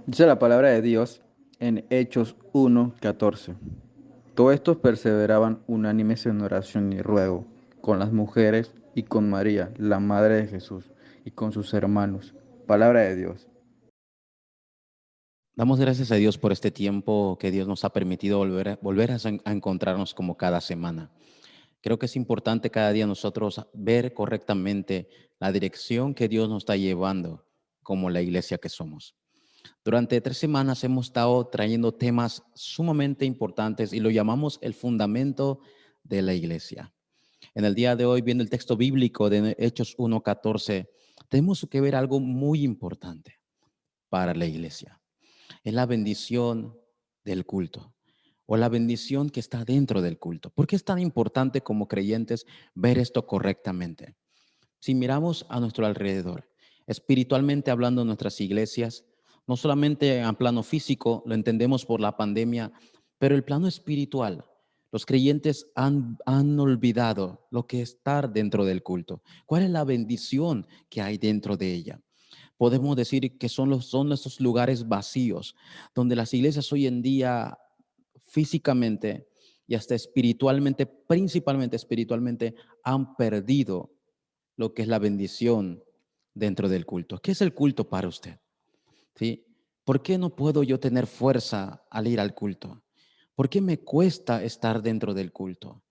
Dice la palabra de Dios en Hechos 1:14. Todos estos perseveraban unánimes en oración y ruego, con las mujeres y con María, la madre de Jesús, y con sus hermanos. Palabra de Dios. Damos gracias a Dios por este tiempo que Dios nos ha permitido volver a encontrarnos como cada semana. Creo que es importante cada día nosotros ver correctamente la dirección que Dios nos está llevando como la iglesia que somos. Durante 3 semanas hemos estado trayendo temas sumamente importantes y lo llamamos el fundamento de la iglesia. En el día de hoy, viendo el texto bíblico de Hechos 1:14, tenemos que ver algo muy importante para la iglesia. Es la bendición del culto o la bendición que está dentro del culto. ¿Por qué es tan importante como creyentes ver esto correctamente? Si miramos a nuestro alrededor, espiritualmente hablando, nuestras iglesias, no solamente en plano físico, lo entendemos por la pandemia, pero el plano espiritual, los creyentes han olvidado lo que es estar dentro del culto. ¿Cuál es la bendición que hay dentro de ella? Podemos decir que son esos lugares vacíos, donde las iglesias hoy en día físicamente y hasta espiritualmente, principalmente espiritualmente, han perdido lo que es la bendición dentro del culto. ¿Qué es el culto para usted? ¿Sí? ¿Por qué no puedo yo tener fuerza al ir al culto? ¿Por qué me cuesta estar dentro del culto?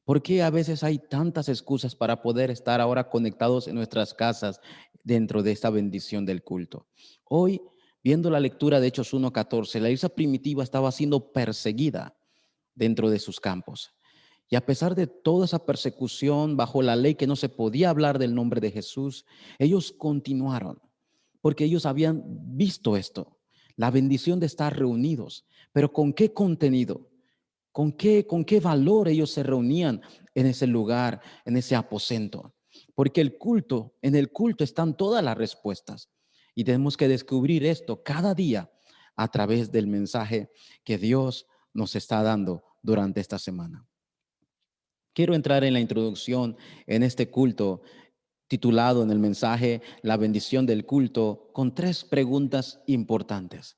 ¿Por qué a veces hay tantas excusas para poder estar ahora conectados en nuestras casas dentro de esta bendición del culto? Hoy, viendo la lectura de Hechos 1:14, la iglesia primitiva estaba siendo perseguida dentro de sus campos. Y a pesar de toda esa persecución bajo la ley que no se podía hablar del nombre de Jesús, ellos continuaron, porque ellos habían visto esto, la bendición de estar reunidos. Pero ¿con qué contenido? ¿Con qué valor ellos se reunían en ese lugar, en ese aposento? Porque en el culto están todas las respuestas. Y tenemos que descubrir esto cada día a través del mensaje que Dios nos está dando durante esta semana. Quiero entrar en la introducción en este culto titulado en el mensaje La bendición del culto con 3 preguntas importantes,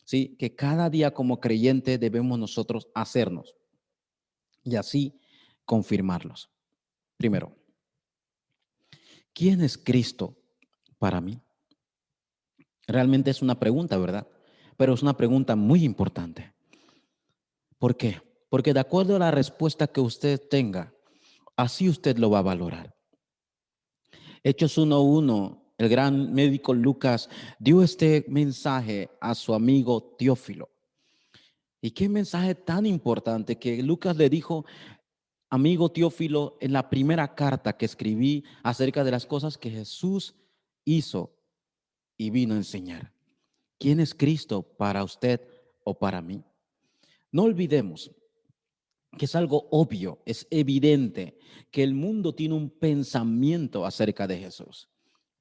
¿sí? Que cada día como creyente debemos nosotros hacernos y así confirmarlos. Primero, ¿quién es Cristo para mí? Realmente es una pregunta, ¿verdad? Pero es una pregunta muy importante. ¿Por qué? Porque de acuerdo a la respuesta que usted tenga, así usted lo va a valorar. Hechos 1:1, el gran médico Lucas dio este mensaje a su amigo Teófilo. Y qué mensaje tan importante que Lucas le dijo: amigo Teófilo, en la primera carta que escribí acerca de las cosas que Jesús hizo y vino a enseñar. ¿Quién es Cristo para usted o para mí? No olvidemos que es algo obvio, es evidente que el mundo tiene un pensamiento acerca de Jesús.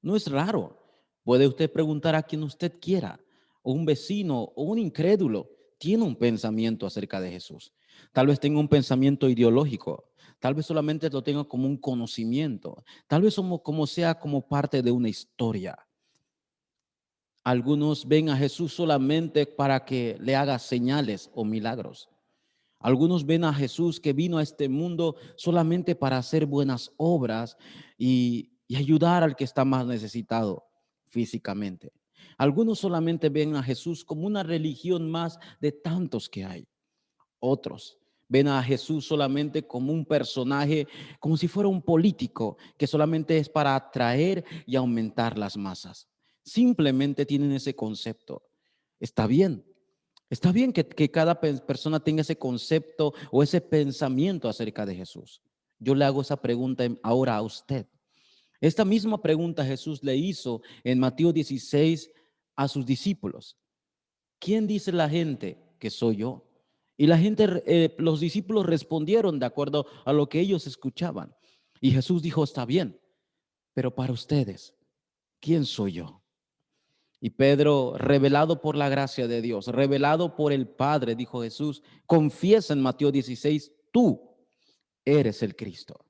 No es raro. Puede usted preguntar a quien usted quiera, o un vecino o un incrédulo tiene un pensamiento acerca de Jesús. Tal vez tenga un pensamiento ideológico, tal vez solamente lo tenga como un conocimiento, tal vez como sea como parte de una historia. Algunos ven a Jesús solamente para que le haga señales o milagros. Algunos ven a Jesús que vino a este mundo solamente para hacer buenas obras y ayudar al que está más necesitado físicamente. Algunos solamente ven a Jesús como una religión más de tantos que hay. Otros ven a Jesús solamente como un personaje, como si fuera un político que solamente es para atraer y aumentar las masas. Simplemente tienen ese concepto. Está bien. Está bien que cada persona tenga ese concepto o ese pensamiento acerca de Jesús. Yo le hago esa pregunta ahora a usted. Esta misma pregunta Jesús le hizo en Mateo 16 a sus discípulos. ¿Quién dice la gente que soy yo? Y la gente, los discípulos respondieron de acuerdo a lo que ellos escuchaban. Y Jesús dijo: está bien, pero para ustedes, ¿quién soy yo? Y Pedro, revelado por la gracia de Dios, revelado por el Padre, dijo Jesús, confiesa en Mateo 16, tú eres el Cristo,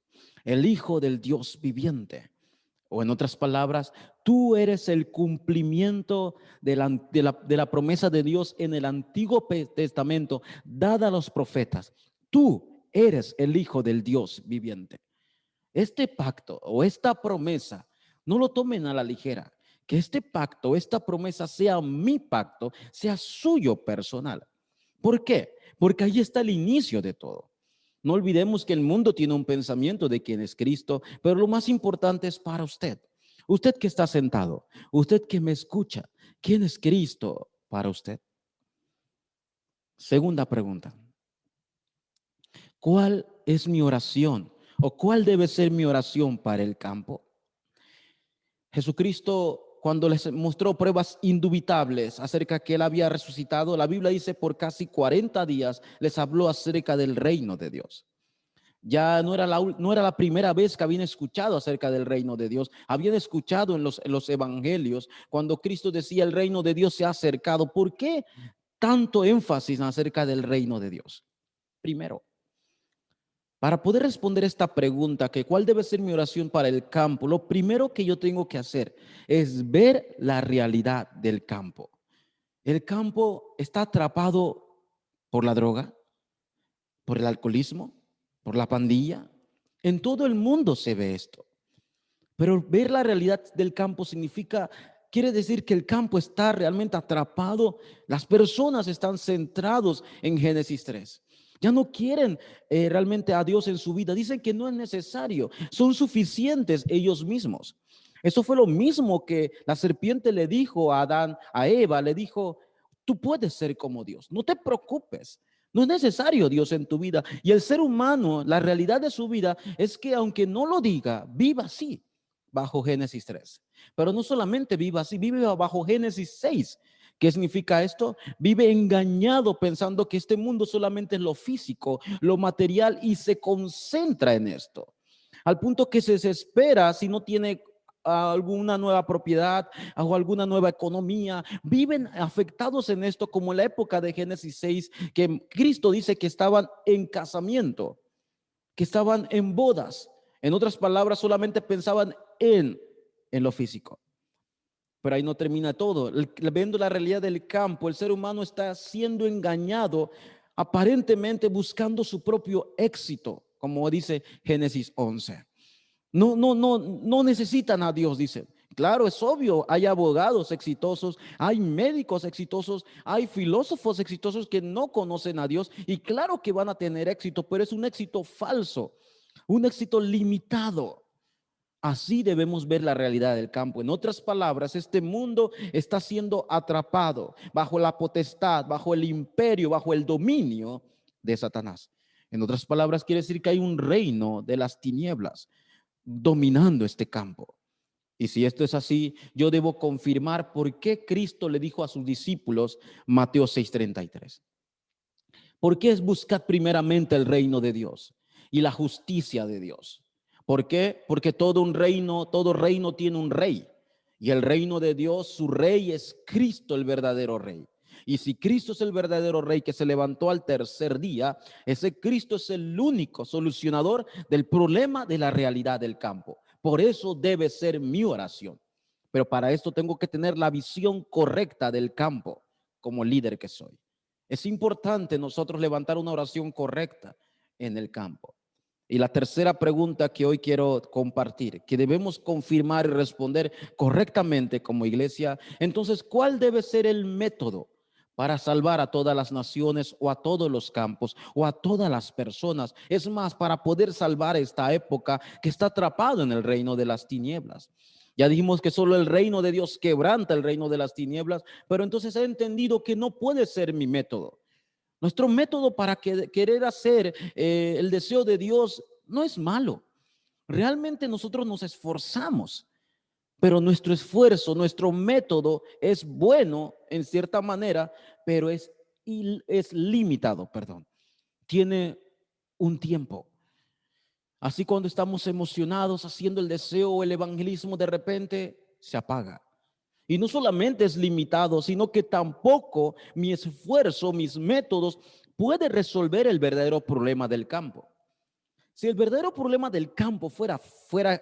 el Hijo del Dios viviente. O en otras palabras, tú eres el cumplimiento de la promesa de Dios en el Antiguo Testamento, dada a los profetas. Tú eres el Hijo del Dios viviente. Este pacto o esta promesa, no lo tomen a la ligera. Que este pacto, esta promesa sea mi pacto, sea suyo personal. ¿Por qué? Porque ahí está el inicio de todo. No olvidemos que el mundo tiene un pensamiento de quién es Cristo, pero lo más importante es para usted. Usted que está sentado, usted que me escucha, ¿quién es Cristo para usted? Segunda pregunta, ¿cuál es mi oración? ¿O cuál debe ser mi oración para el campo? Jesucristo, cuando les mostró pruebas indubitables acerca que él había resucitado, la Biblia dice por casi 40 días les habló acerca del reino de Dios. Ya no era la primera vez que habían escuchado acerca del reino de Dios. Habían escuchado en los evangelios cuando Cristo decía el reino de Dios se ha acercado. ¿Por qué tanto énfasis acerca del reino de Dios? Primero, para poder responder esta pregunta, que cuál debe ser mi oración para el campo, lo primero que yo tengo que hacer es ver la realidad del campo. El campo está atrapado por la droga, por el alcoholismo, por la pandilla. En todo el mundo se ve esto. Pero ver la realidad del campo quiere decir que el campo está realmente atrapado. Las personas están centrados en Génesis 3. Ya no quieren realmente a Dios en su vida. Dicen que no es necesario. Son suficientes ellos mismos. Eso fue lo mismo que la serpiente le dijo a Adán, a Eva, le dijo, tú puedes ser como Dios. No te preocupes. No es necesario Dios en tu vida. Y el ser humano, la realidad de su vida es que aunque no lo diga, viva así, bajo Génesis 3. Pero no solamente viva así, vive bajo Génesis 6. ¿Qué significa esto? Vive engañado pensando que este mundo solamente es lo físico, lo material, y se concentra en esto. Al punto que se desespera si no tiene alguna nueva propiedad o alguna nueva economía. Viven afectados en esto, como en la época de Génesis 6, que Cristo dice que estaban en casamiento, que estaban en bodas. En otras palabras, solamente pensaban en lo físico. Pero ahí no termina todo. Viendo la realidad del campo, el ser humano está siendo engañado, aparentemente buscando su propio éxito, como dice Génesis 11. No necesitan a Dios, dice. Claro, es obvio, hay abogados exitosos, hay médicos exitosos, hay filósofos exitosos que no conocen a Dios y claro que van a tener éxito, pero es un éxito falso, un éxito limitado. Así debemos ver la realidad del campo. En otras palabras, este mundo está siendo atrapado bajo la potestad, bajo el imperio, bajo el dominio de Satanás. En otras palabras, quiere decir que hay un reino de las tinieblas dominando este campo. Y si esto es así, yo debo confirmar por qué Cristo le dijo a sus discípulos, Mateo 6:33. ¿Por qué es buscar primeramente el reino de Dios y la justicia de Dios? ¿Por qué? Porque todo reino tiene un rey. Y el reino de Dios, su rey es Cristo, el verdadero rey. Y si Cristo es el verdadero rey que se levantó al tercer día, ese Cristo es el único solucionador del problema de la realidad del campo. Por eso debe ser mi oración. Pero para esto tengo que tener la visión correcta del campo como líder que soy. Es importante nosotros levantar una oración correcta en el campo. Y la tercera pregunta que hoy quiero compartir, que debemos confirmar y responder correctamente como iglesia, entonces, ¿cuál debe ser el método para salvar a todas las naciones o a todos los campos o a todas las personas? Es más, para poder salvar esta época que está atrapado en el reino de las tinieblas. Ya dijimos que solo el reino de Dios quebranta el reino de las tinieblas, pero entonces he entendido que no puede ser mi método. Nuestro método para querer hacer el deseo de Dios no es malo. Realmente nosotros nos esforzamos, pero nuestro esfuerzo, nuestro método es bueno en cierta manera, pero es limitado, perdón. Tiene un tiempo. Así cuando estamos emocionados haciendo el deseo o el evangelismo, de repente se apaga. Y no solamente es limitado, sino que tampoco mi esfuerzo, mis métodos puede resolver el verdadero problema del campo. Si el verdadero problema del campo fuera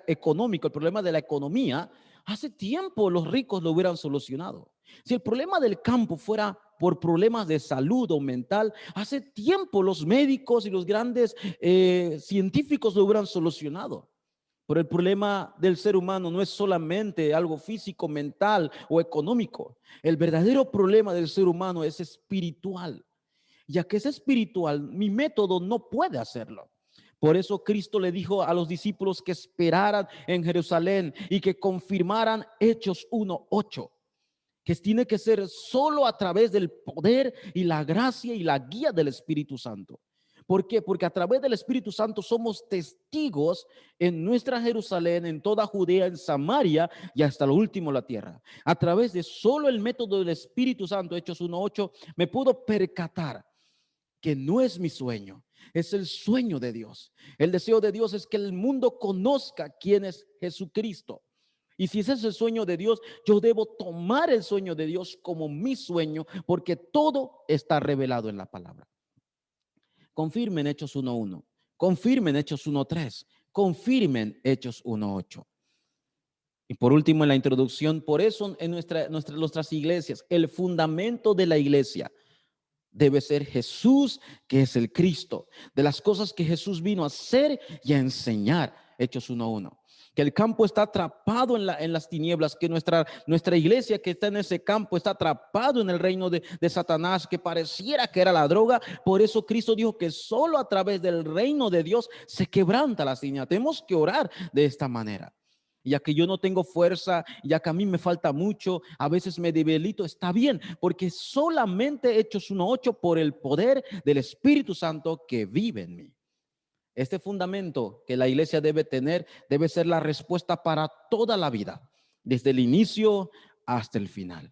económico, el problema de la economía, hace tiempo los ricos lo hubieran solucionado. Si el problema del campo fuera por problemas de salud o mental, hace tiempo los médicos y los grandes científicos lo hubieran solucionado. Pero el problema del ser humano no es solamente algo físico, mental o económico. El verdadero problema del ser humano es espiritual. Ya que es espiritual, mi método no puede hacerlo. Por eso Cristo le dijo a los discípulos que esperaran en Jerusalén y que confirmaran Hechos 1:8, que tiene que ser solo a través del poder y la gracia y la guía del Espíritu Santo. ¿Por qué? Porque a través del Espíritu Santo somos testigos en nuestra Jerusalén, en toda Judea, en Samaria y hasta lo último la tierra. A través de solo el método del Espíritu Santo, Hechos 1:8, me puedo percatar que no es mi sueño, es el sueño de Dios. El deseo de Dios es que el mundo conozca quién es Jesucristo. Y si ese es el sueño de Dios, yo debo tomar el sueño de Dios como mi sueño, porque todo está revelado en la palabra. Confirmen Hechos 1:1, confirmen Hechos 1:3, confirmen Hechos 1:8. Y por último, en la introducción, por eso en nuestras iglesias, el fundamento de la iglesia debe ser Jesús, que es el Cristo, de las cosas que Jesús vino a hacer y a enseñar. Hechos 1:1. Que el campo está atrapado en las tinieblas, que nuestra iglesia que está en ese campo está atrapado en el reino de Satanás, que pareciera que era la droga. Por eso Cristo dijo que solo a través del reino de Dios se quebranta la tiniebla. Tenemos que orar de esta manera. Ya que yo no tengo fuerza, ya que a mí me falta mucho, a veces me debilito, está bien, porque solamente Hechos 1:8 por el poder del Espíritu Santo que vive en mí. Este fundamento que la iglesia debe tener debe ser la respuesta para toda la vida, desde el inicio hasta el final.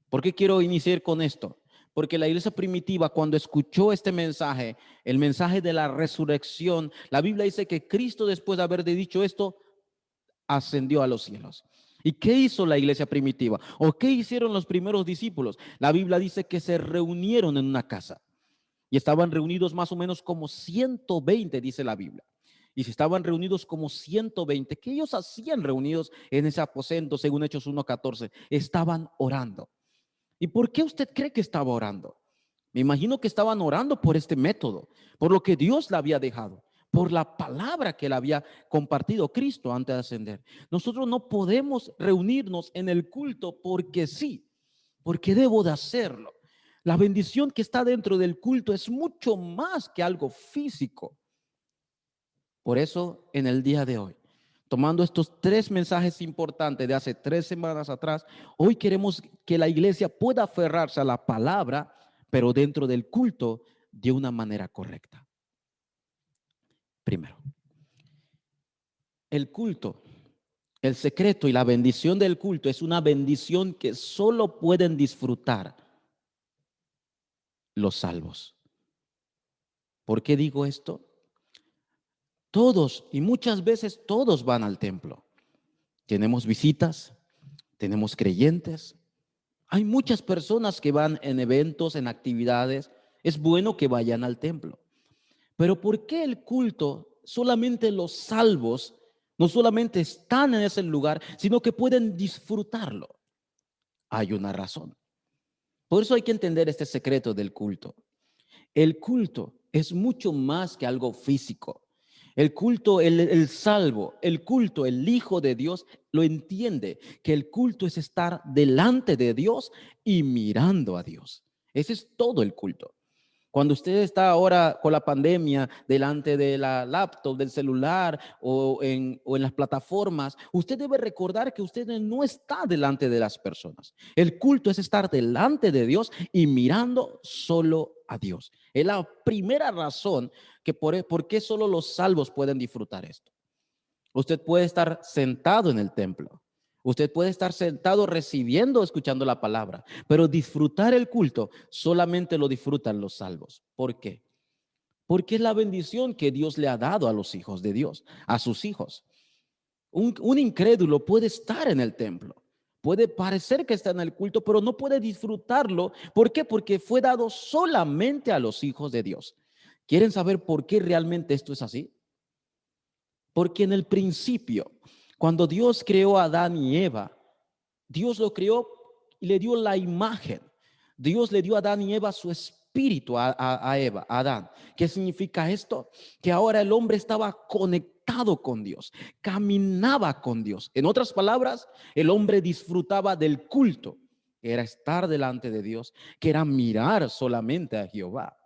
¿Por qué quiero iniciar con esto? Porque la iglesia primitiva, cuando escuchó este mensaje, el mensaje de la resurrección, la Biblia dice que Cristo, después de haber dicho esto, ascendió a los cielos. ¿Y qué hizo la iglesia primitiva? ¿O qué hicieron los primeros discípulos? La Biblia dice que se reunieron en una casa y estaban reunidos más o menos como 120, dice la Biblia. Y si estaban reunidos como 120, ¿qué ellos hacían reunidos en ese aposento según Hechos 1:14? Estaban orando. ¿Y por qué usted cree que estaba orando? Me imagino que estaban orando por este método, por lo que Dios le había dejado, por la palabra que le había compartido Cristo antes de ascender. Nosotros no podemos reunirnos en el culto porque sí, porque debo de hacerlo. La bendición que está dentro del culto es mucho más que algo físico. Por eso, en el día de hoy, tomando estos 3 mensajes importantes de hace 3 semanas atrás, hoy queremos que la iglesia pueda aferrarse a la palabra, pero dentro del culto de una manera correcta. Primero, el culto, el secreto y la bendición del culto es una bendición que solo pueden disfrutar los salvos. ¿Por qué digo esto? Todos y muchas veces todos van al templo. Tenemos visitas, tenemos creyentes. Hay muchas personas que van en eventos, en actividades. Es bueno que vayan al templo. Pero ¿por qué el culto solamente los salvos no solamente están en ese lugar, sino que pueden disfrutarlo? Hay una razón. Por eso hay que entender este secreto del culto. El culto es mucho más que algo físico. El culto, el salvo, el culto, el Hijo de Dios lo entiende, que el culto es estar delante de Dios y mirando a Dios. Ese es todo el culto. Cuando usted está ahora con la pandemia delante de la laptop, del celular o en las plataformas, usted debe recordar que usted no está delante de las personas. El culto es estar delante de Dios y mirando solo a Dios. Es la primera razón que por qué solo los salvos pueden disfrutar esto. Usted puede estar sentado en el templo. Usted puede estar sentado recibiendo, escuchando la palabra, pero disfrutar el culto solamente lo disfrutan los salvos. ¿Por qué? Porque es la bendición que Dios le ha dado a los hijos de Dios, a sus hijos. Un incrédulo puede estar en el templo, puede parecer que está en el culto, pero no puede disfrutarlo. ¿Por qué? Porque fue dado solamente a los hijos de Dios. ¿Quieren saber por qué realmente esto es así? Porque en el principio, cuando Dios creó a Adán y Eva, Dios lo creó y le dio la imagen. Dios le dio a Adán y Eva su espíritu a Eva, a Adán. ¿Qué significa esto? Que ahora el hombre estaba conectado con Dios, caminaba con Dios. En otras palabras, el hombre disfrutaba del culto, que era estar delante de Dios, que era mirar solamente a Jehová.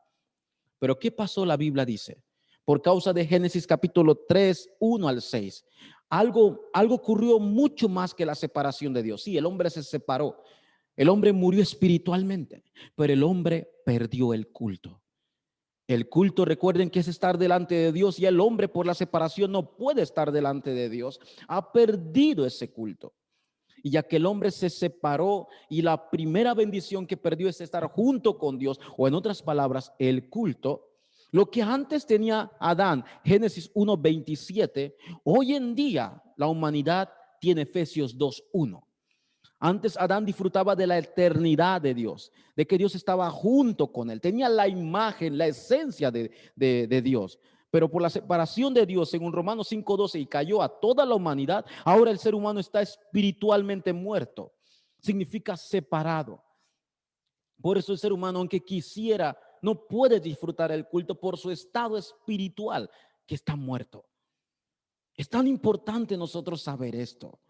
Pero ¿qué pasó? La Biblia dice, por causa de Génesis capítulo 3, 1 al 6, algo ocurrió mucho más que la separación de Dios. Sí, el hombre se separó, el hombre murió espiritualmente, pero el hombre perdió el culto. El culto, recuerden que es estar delante de Dios, y el hombre por la separación no puede estar delante de Dios. Ha perdido ese culto. Y ya que el hombre se separó, y la primera bendición que perdió es estar junto con Dios, o en otras palabras, el culto. Lo que antes tenía Adán, Génesis 1:27, hoy en día la humanidad tiene Efesios 2:1. Antes Adán disfrutaba de la eternidad de Dios, de que Dios estaba junto con él, tenía la imagen, la esencia de Dios. Pero por la separación de Dios, según Romanos 5:12, y cayó a toda la humanidad, ahora el ser humano está espiritualmente muerto. Significa separado. Por eso el ser humano, aunque quisiera, no puede disfrutar el culto por su estado espiritual, que está muerto. Es tan importante nosotros saber esto.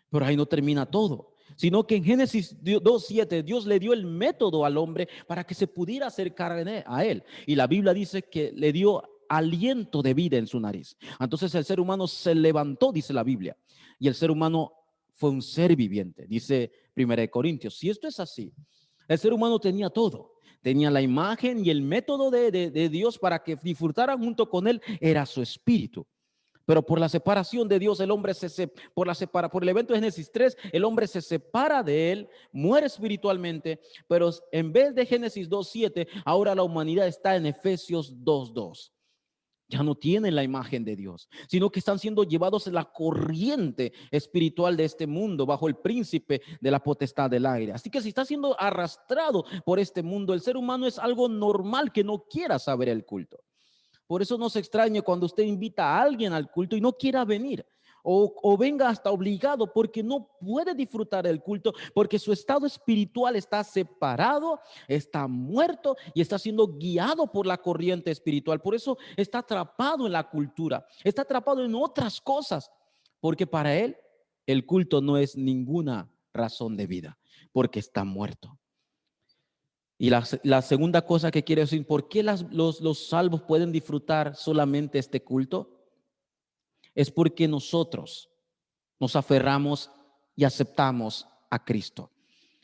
Pero ahí no termina todo, sino que en Génesis 2:7 Dios le dio el método al hombre para que se pudiera acercar a él. Y la Biblia dice que le dio aliento de vida en su nariz. Entonces el ser humano se levantó, dice la Biblia, y el ser humano fue un ser viviente, dice 1 Corintios. Si esto es así, el ser humano tenía todo. Tenía la imagen y el método de Dios para que disfrutaran junto con él, era su espíritu. Pero por la separación de Dios, el hombre por el evento de Génesis 3, el hombre se separa de él, muere espiritualmente. Pero en vez de Génesis 2:7, ahora la humanidad está en Efesios 2:2. Ya no tienen la imagen de Dios, sino que están siendo llevados en la corriente espiritual de este mundo, bajo el príncipe de la potestad del aire. Así que si está siendo arrastrado por este mundo, el ser humano, es algo normal que no quiera saber el culto. Por eso no se extrañe cuando usted invita a alguien al culto y no quiera venir, o venga hasta obligado, porque no puede disfrutar del culto, porque su estado espiritual está separado, está muerto y está siendo guiado por la corriente espiritual. Por eso está atrapado en la cultura, está atrapado en otras cosas, porque para él el culto no es ninguna razón de vida, porque está muerto. Y la segunda cosa que quiero decir, ¿por qué los salvos pueden disfrutar solamente este culto? Es porque nosotros nos aferramos y aceptamos a Cristo.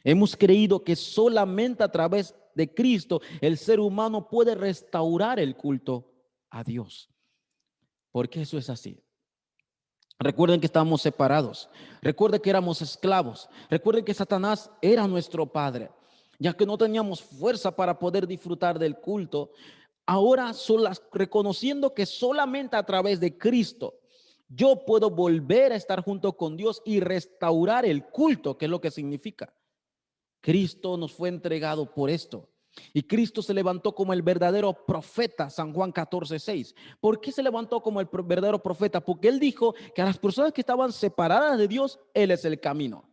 Hemos creído que solamente a través de Cristo el ser humano puede restaurar el culto a Dios. Porque eso es así. Recuerden que estábamos separados. Recuerden que éramos esclavos. Recuerden que Satanás era nuestro padre. Ya que no teníamos fuerza para poder disfrutar del culto, ahora reconociendo que solamente a través de Cristo yo puedo volver a estar junto con Dios y restaurar el culto, que es lo que significa. Cristo nos fue entregado por esto. Y Cristo se levantó como el verdadero profeta, San Juan 14:6. ¿Por qué se levantó como el verdadero profeta? Porque él dijo que a las personas que estaban separadas de Dios, él es el camino,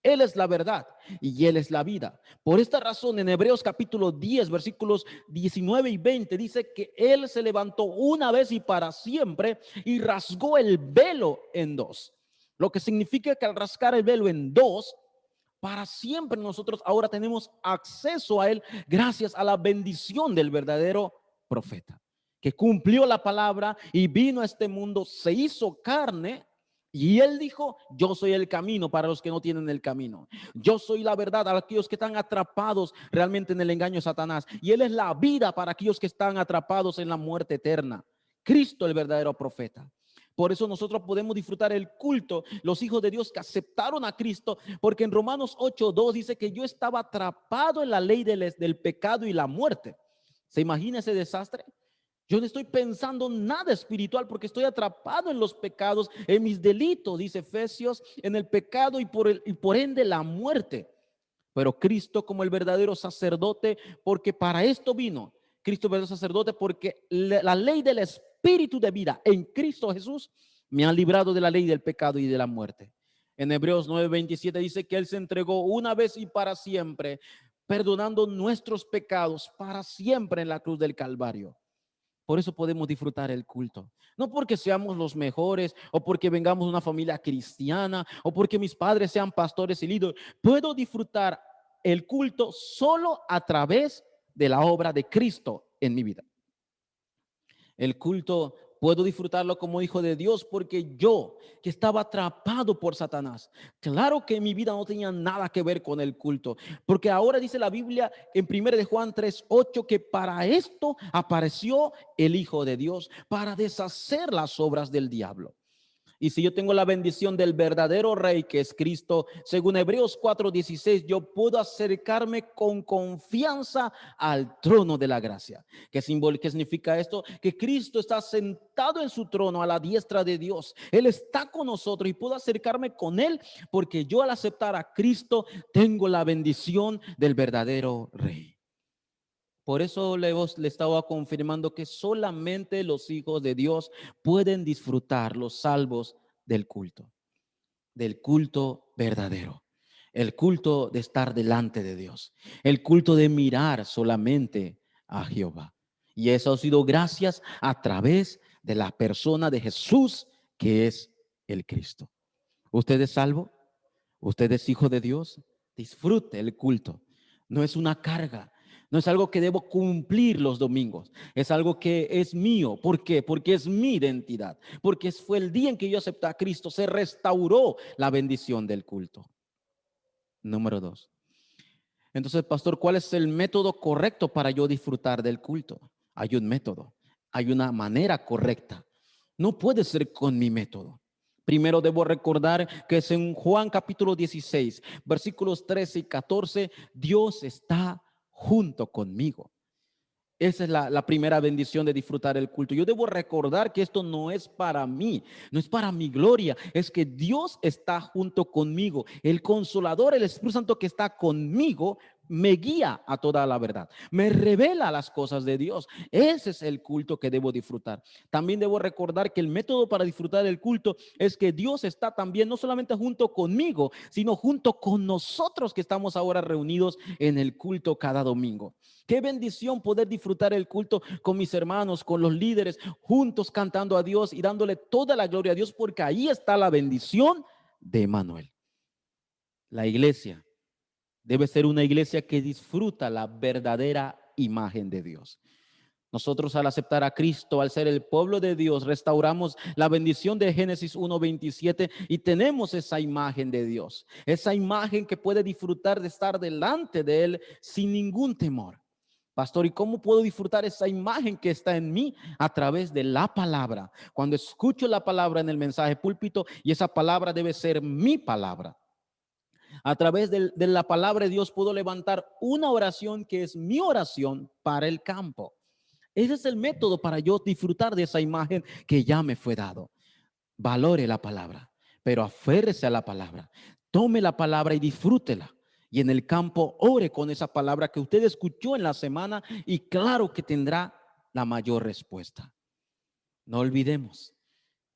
él es la verdad y él es la vida. Por esta razón, en Hebreos capítulo 10, versículos 19 y 20, dice que él se levantó una vez y para siempre y rasgó el velo en dos. Lo que significa que al rasgar el velo en dos, para siempre nosotros ahora tenemos acceso a él gracias a la bendición del verdadero profeta, que cumplió la palabra y vino a este mundo, se hizo carne. Y él dijo: yo soy el camino para los que no tienen el camino. Yo soy la verdad a aquellos que están atrapados realmente en el engaño de Satanás. Y él es la vida para aquellos que están atrapados en la muerte eterna. Cristo, el verdadero profeta. Por eso nosotros podemos disfrutar el culto, los hijos de Dios que aceptaron a Cristo, porque en Romanos 8:2 dice que yo estaba atrapado en la ley del pecado y la muerte. ¿Se imagina ese desastre? Yo no estoy pensando nada espiritual porque estoy atrapado en los pecados, en mis delitos, dice Efesios, en el pecado y por ende la muerte. Pero Cristo como el verdadero sacerdote, porque para esto vino, Cristo verdadero sacerdote, porque la ley del espíritu de vida en Cristo Jesús Me ha librado de la ley del pecado y de la muerte. En Hebreos 9:27 dice que Él se entregó una vez y para siempre, perdonando nuestros pecados para siempre en la cruz del Calvario. Por eso podemos disfrutar el culto. No porque seamos los mejores o porque vengamos de una familia cristiana o porque mis padres sean pastores y líderes. Puedo disfrutar el culto solo a través de la obra de Cristo en mi vida. El culto puedo disfrutarlo como hijo de Dios porque yo, que estaba atrapado por Satanás, claro que mi vida no tenía nada que ver con el culto, porque ahora dice la Biblia en 1 de Juan 3:8 que para esto apareció el Hijo de Dios, para deshacer las obras del diablo. Y si yo tengo la bendición del verdadero Rey, que es Cristo, según Hebreos 4:16, yo puedo acercarme con confianza al trono de la gracia. ¿Qué significa esto? Que Cristo está sentado en su trono a la diestra de Dios. Él está con nosotros y puedo acercarme con Él porque yo, al aceptar a Cristo, tengo la bendición del verdadero Rey. Por eso le estaba confirmando que solamente los hijos de Dios pueden disfrutar, los salvos, del culto verdadero, el culto de estar delante de Dios, el culto de mirar solamente a Jehová. Y eso ha sido gracias a través de la persona de Jesús, que es el Cristo. ¿Usted es salvo? ¿Usted es hijo de Dios? Disfrute el culto. No es una carga. No es algo que debo cumplir los domingos. Es algo que es mío. ¿Por qué? Porque es mi identidad. Porque fue el día en que yo acepté a Cristo. Se restauró la bendición del culto. Número 2. Entonces, pastor, ¿cuál es el método correcto para yo disfrutar del culto? Hay un método. Hay una manera correcta. No puede ser con mi método. Primero debo recordar que es en Juan capítulo 16, versículos 13 y 14, Dios está junto conmigo. Esa es la primera bendición de disfrutar el culto. Yo debo recordar que esto no es para mí, no es para mi gloria, es que Dios está junto conmigo. El Consolador, el Espíritu Santo que está conmigo, me guía a toda la verdad, me revela las cosas de Dios. Ese es el culto que debo disfrutar. También debo recordar que el método para disfrutar el culto es que Dios está también no solamente junto conmigo, sino junto con nosotros que estamos ahora reunidos en el culto cada domingo. Qué bendición poder disfrutar el culto con mis hermanos, con los líderes, juntos cantando a Dios y dándole toda la gloria a Dios, porque ahí está la bendición de Emmanuel. La iglesia debe ser una iglesia que disfruta la verdadera imagen de Dios. Nosotros, al aceptar a Cristo, al ser el pueblo de Dios, restauramos la bendición de Génesis 1:27 y tenemos esa imagen de Dios, esa imagen que puede disfrutar de estar delante de Él sin ningún temor. Pastor, ¿y cómo puedo disfrutar esa imagen que está en mí? A través de la palabra. Cuando escucho la palabra en el mensaje púlpito, y esa palabra debe ser mi palabra. A través de la palabra de Dios puedo levantar una oración que es mi oración para el campo. Ese es el método para yo disfrutar de esa imagen que ya me fue dado. Valore la palabra, pero aférrese a la palabra. Tome la palabra y disfrútela. Y en el campo ore con esa palabra que usted escuchó en la semana y claro que tendrá la mayor respuesta. No olvidemos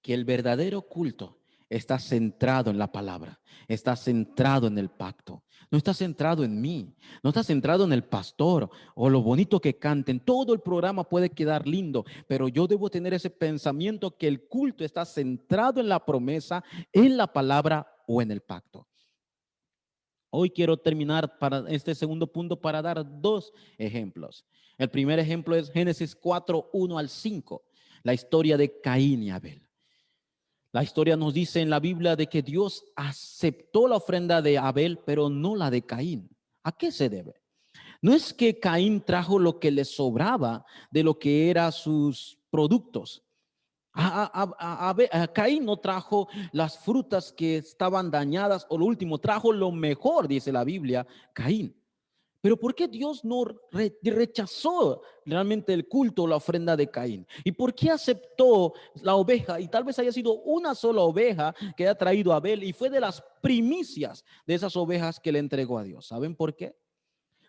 que el verdadero culto está centrado en la palabra, está centrado en el pacto, no está centrado en mí, no está centrado en el pastor o lo bonito que canten. Todo el programa puede quedar lindo, pero yo debo tener ese pensamiento que el culto está centrado en la promesa, en la palabra o en el pacto. Hoy quiero terminar para este segundo punto para dar dos ejemplos. El primer ejemplo es Génesis 4:1 al 5, la historia de Caín y Abel. La historia nos dice en la Biblia de que Dios aceptó la ofrenda de Abel, pero no la de Caín. ¿A qué se debe? No es que Caín trajo lo que le sobraba de lo que eran sus productos. Caín no trajo las frutas que estaban dañadas o lo último, trajo lo mejor, dice la Biblia, Caín. Pero ¿por qué Dios no rechazó realmente el culto o la ofrenda de Caín? ¿Y por qué aceptó la oveja? Y tal vez haya sido una sola oveja que haya traído a Abel y fue de las primicias de esas ovejas que le entregó a Dios. ¿Saben por qué?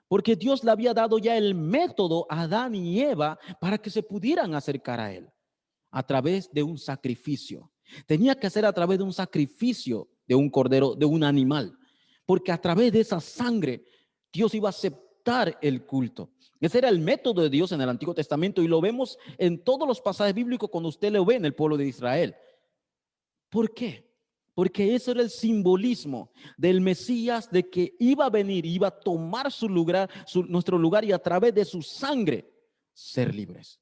Porque Dios le había dado ya el método a Adán y Eva para que se pudieran acercar a Él a través de un sacrificio. Tenía que ser a través de un sacrificio de un cordero, de un animal, porque a través de esa sangre Dios iba a aceptar el culto. Ese era el método de Dios en el Antiguo Testamento y lo vemos en todos los pasajes bíblicos cuando usted lo ve en el pueblo de Israel. ¿Por qué? Porque eso era el simbolismo del Mesías, de que iba a venir, iba a tomar su lugar, nuestro lugar, y a través de su sangre ser libres.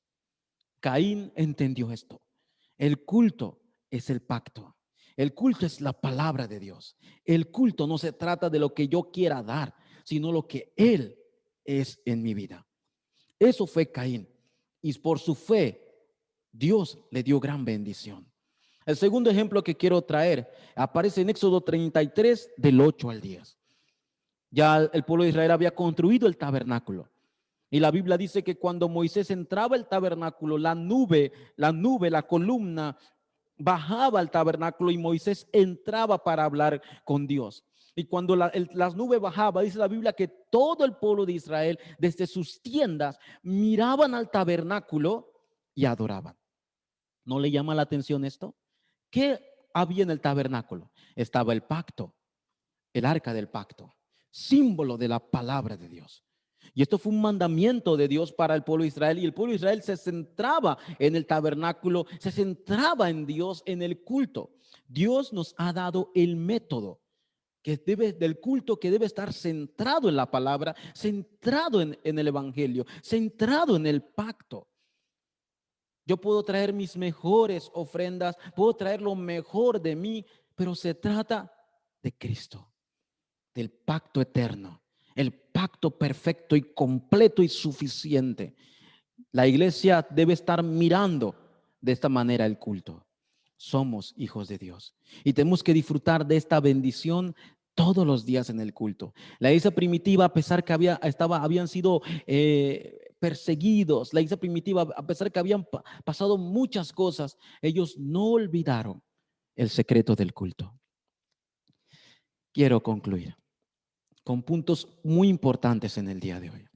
Caín entendió esto. El culto es el pacto. El culto es la palabra de Dios. El culto no se trata de lo que yo quiera dar, sino lo que Él es en mi vida. Eso fue Caín. Y por su fe, Dios le dio gran bendición. El segundo ejemplo que quiero traer aparece en Éxodo 33, del 8 al 10. Ya el pueblo de Israel había construido el tabernáculo. Y la Biblia dice que cuando Moisés entraba al tabernáculo, la columna bajaba al tabernáculo y Moisés entraba para hablar con Dios. Y cuando las nubes bajaban, dice la Biblia que todo el pueblo de Israel, desde sus tiendas, miraban al tabernáculo y adoraban. ¿No le llama la atención esto? ¿Qué había en el tabernáculo? Estaba el pacto, el arca del pacto, símbolo de la palabra de Dios. Y esto fue un mandamiento de Dios para el pueblo de Israel. Y el pueblo de Israel se centraba en el tabernáculo, se centraba en Dios, en el culto. Dios nos ha dado el método del culto, que debe estar centrado en la palabra, centrado en el evangelio, centrado en el pacto. Yo puedo traer mis mejores ofrendas, puedo traer lo mejor de mí, pero se trata de Cristo, del pacto eterno, el pacto perfecto y completo y suficiente. La iglesia debe estar mirando de esta manera el culto. Somos hijos de Dios y tenemos que disfrutar de esta bendición todos los días en el culto. La iglesia primitiva, a pesar que habían sido perseguidos, la iglesia primitiva, a pesar que habían pasado muchas cosas, ellos no olvidaron el secreto del culto. Quiero concluir con puntos muy importantes en el día de hoy.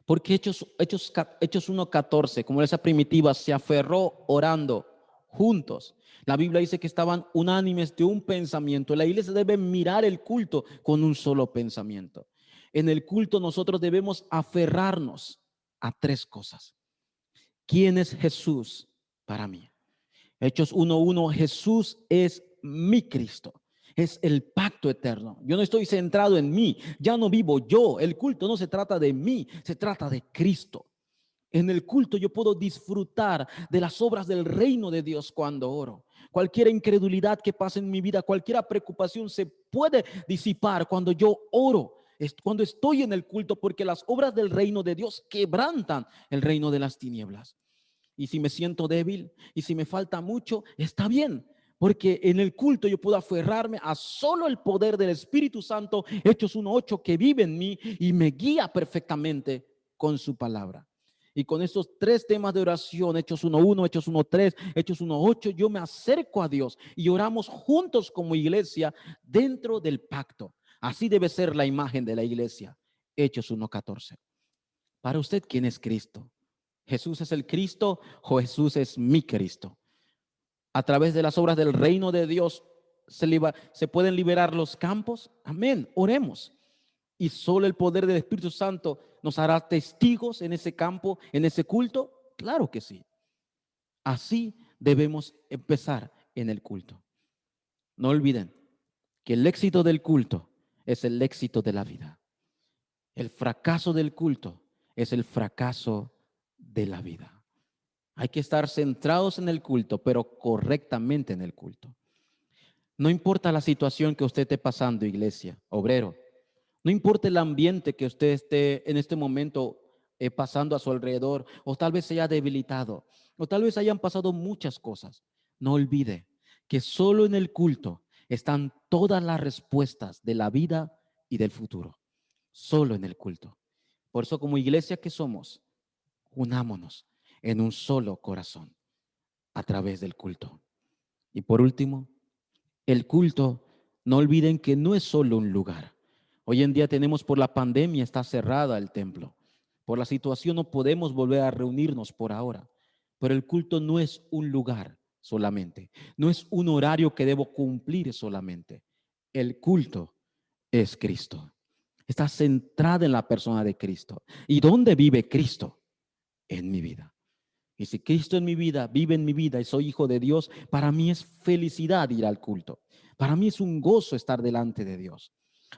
Porque Hechos 1:14, como esa primitiva, se aferró orando juntos. La Biblia dice que estaban unánimes de un pensamiento. La iglesia debe mirar el culto con un solo pensamiento. En el culto nosotros debemos aferrarnos a tres cosas. ¿Quién es Jesús para mí? Hechos 1:1, Jesús es mi Cristo. Es el pacto eterno. Yo no estoy centrado en mí, ya no vivo yo. El culto no se trata de mí, se trata de Cristo. En el culto yo puedo disfrutar de las obras del reino de Dios cuando oro. Cualquier incredulidad que pase en mi vida, cualquier preocupación se puede disipar cuando yo oro, cuando estoy en el culto, porque las obras del reino de Dios quebrantan el reino de las tinieblas. Y si me siento débil y si me falta mucho, está bien, porque en el culto yo puedo aferrarme a solo el poder del Espíritu Santo, Hechos 1:8, que vive en mí y me guía perfectamente con su palabra. Y con estos tres temas de oración, Hechos 1:1, Hechos 1:3, Hechos 1:8, yo me acerco a Dios y oramos juntos como iglesia dentro del pacto. Así debe ser la imagen de la iglesia. Hechos 1:14. Para usted, ¿quién es Cristo? ¿Jesús es el Cristo o Jesús es mi Cristo? A través de las obras del reino de Dios se pueden liberar los campos. Amén. Oremos. Y solo el poder del Espíritu Santo nos hará testigos en ese campo, en ese culto. Claro que sí. Así debemos empezar en el culto. No olviden que el éxito del culto es el éxito de la vida. El fracaso del culto es el fracaso de la vida. Hay que estar centrados en el culto, pero correctamente en el culto. No importa la situación que usted esté pasando, iglesia, obrero. No importa el ambiente que usted esté en este momento pasando a su alrededor, o tal vez se haya debilitado, o tal vez hayan pasado muchas cosas. No olvide que solo en el culto están todas las respuestas de la vida y del futuro. Solo en el culto. Por eso, como iglesia que somos, unámonos en un solo corazón a través del culto. Y por último, el culto, no olviden que no es solo un lugar. Hoy en día tenemos, por la pandemia, está cerrada el templo. Por la situación no podemos volver a reunirnos por ahora. Pero el culto no es un lugar, solamente. No es un horario que debo cumplir solamente. El culto es Cristo. Está centrada en la persona de Cristo. ¿Y dónde vive Cristo? En mi vida. Y si Cristo en mi vida, vive en mi vida y soy hijo de Dios, para mí es felicidad ir al culto. Para mí es un gozo estar delante de Dios.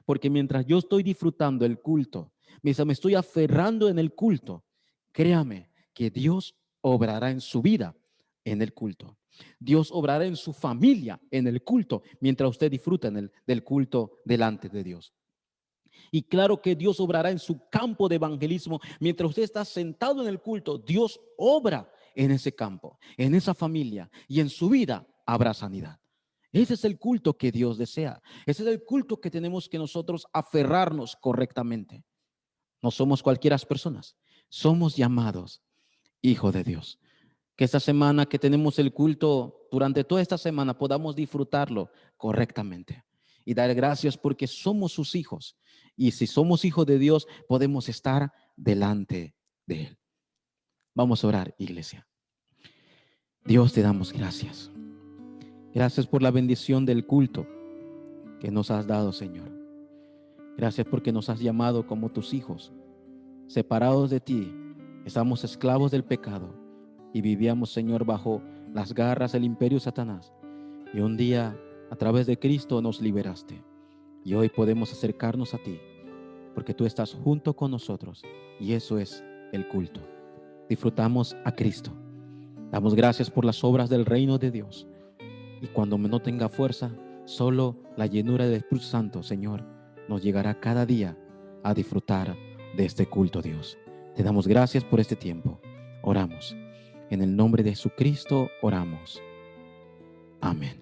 Porque mientras yo estoy disfrutando el culto, mientras me estoy aferrando en el culto, créame que Dios obrará en su vida en el culto. Dios obrará en su familia en el culto, mientras usted disfruta del culto delante de Dios. Y claro que Dios obrará en su campo de evangelismo. Mientras usted está sentado en el culto, Dios obra en ese campo, en esa familia, y en su vida habrá sanidad. Ese es el culto que Dios desea. Ese es el culto que tenemos que nosotros aferrarnos correctamente. No somos cualquiera personas, somos llamados hijos de Dios. Que esta semana que tenemos el culto, durante toda esta semana podamos disfrutarlo correctamente y dar gracias porque somos sus hijos. Y si somos hijos de Dios, podemos estar delante de Él. Vamos a orar, iglesia. Dios, te damos gracias. Gracias por la bendición del culto que nos has dado, Señor. Gracias porque nos has llamado como tus hijos. Separados de ti, estamos esclavos del pecado y vivíamos, Señor, bajo las garras del imperio Satanás. Y un día, a través de Cristo, nos liberaste. Y hoy podemos acercarnos a ti, porque tú estás junto con nosotros. Y eso es el culto. Disfrutamos a Cristo. Damos gracias por las obras del reino de Dios. Y cuando no tenga fuerza, solo la llenura del Espíritu Santo, Señor, nos llegará cada día a disfrutar de este culto, Dios. Te damos gracias por este tiempo. Oramos. En el nombre de Jesucristo oramos. Amén.